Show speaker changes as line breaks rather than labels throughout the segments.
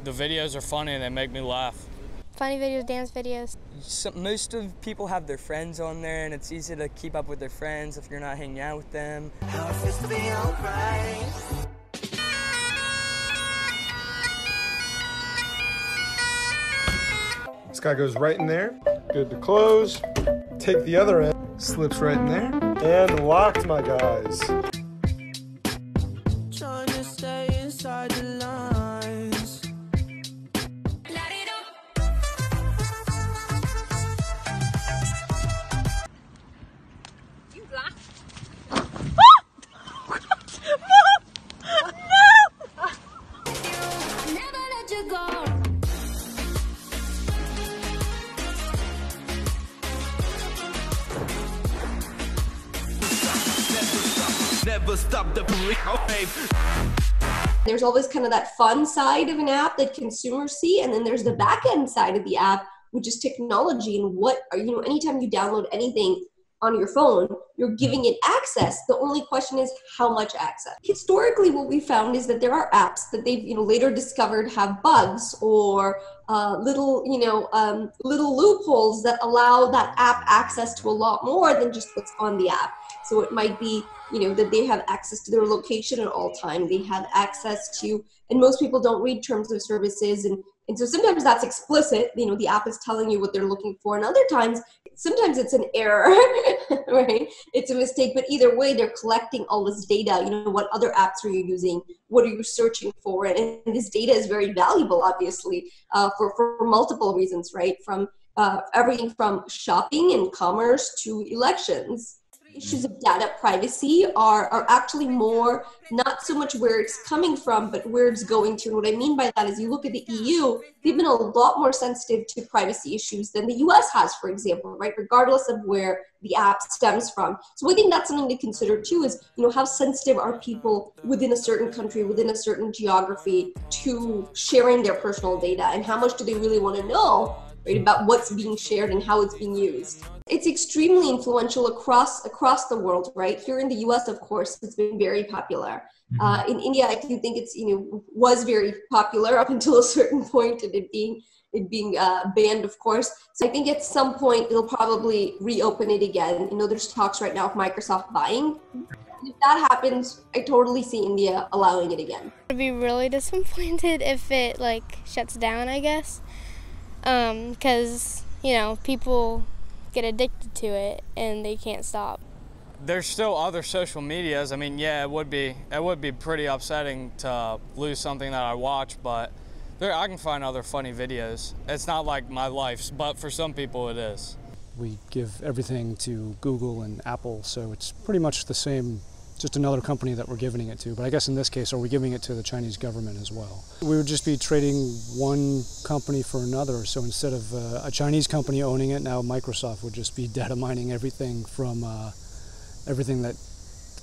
The videos are funny and they make me laugh.
Funny videos, dance videos.
Most of people have their friends on there, and it's easy to keep up with their friends if you're not hanging out with them. How it feels to be alright.
This guy goes right in there. Good to close. Take the other end. Slips right in there. And locked, my guys.
Trying to stay inside the lines.
You laugh.
Never let you go.
Never stop the wave.
There's always kind of that fun side of an app that consumers see, and then there's the back end side of the app, which is technology and anytime you download anything on your phone, you're giving it access. The only question is how much access. Historically, what we found is that there are apps that they've later discovered have bugs or little loopholes that allow that app access to a lot more than just what's on the app. So it might be that they have access to their location at all time. They have access to, and most people don't read terms of services, and so sometimes that's explicit. The app is telling you what they're looking for, and other times, sometimes it's an error, right? It's a mistake, but either way, they're collecting all this data. What other apps are you using? What are you searching for? And this data is very valuable, obviously, for multiple reasons, right? From everything from shopping and commerce to elections. Issues of data privacy are actually more, not so much where it's coming from, but where it's going to. And what I mean by that is you look at the EU, they've been a lot more sensitive to privacy issues than the US has, for example, right? Regardless of where the app stems from. So I think that's something to consider too is, how sensitive are people within a certain country, within a certain geography to sharing their personal data, and how much do they really want to know, right, about what's being shared and how it's being used. It's extremely influential across the world, right? Here in the US, of course, it's been very popular. In India, I do think it's, was very popular up until a certain point, and it being banned, of course. So I think at some point, they'll probably reopen it again. There's talks right now of Microsoft buying. If that happens, I totally see India allowing it again.
I'd be really disappointed if it shuts down, I guess. Because, people get addicted to it and they can't stop.
There's still other social medias. I mean, yeah, it would be pretty upsetting to lose something that I watch, but I can find other funny videos. It's not like my life's, but for some people it is.
We give everything to Google and Apple, so it's pretty much the same, just another company that we're giving it to. But I guess in this case, are we giving it to the Chinese government as well? We would just be trading one company for another. So instead of a Chinese company owning it, now Microsoft would just be data mining everything from everything that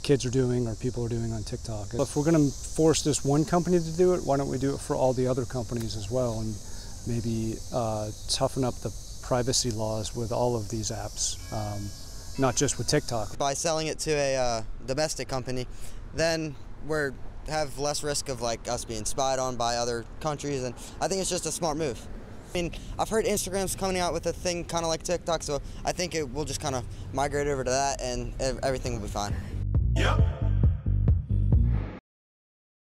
kids are doing or people are doing on TikTok. If we're going to force this one company to do it, why don't we do it for all the other companies as well, and maybe toughen up the privacy laws with all of these apps. Not just with TikTok.
By selling it to a domestic company, then we have less risk of us being spied on by other countries, and I think it's just a smart move. I mean, I've heard Instagram's coming out with a thing kind of like TikTok, so I think it will just kind of migrate over to that, and everything will be fine.
Yep.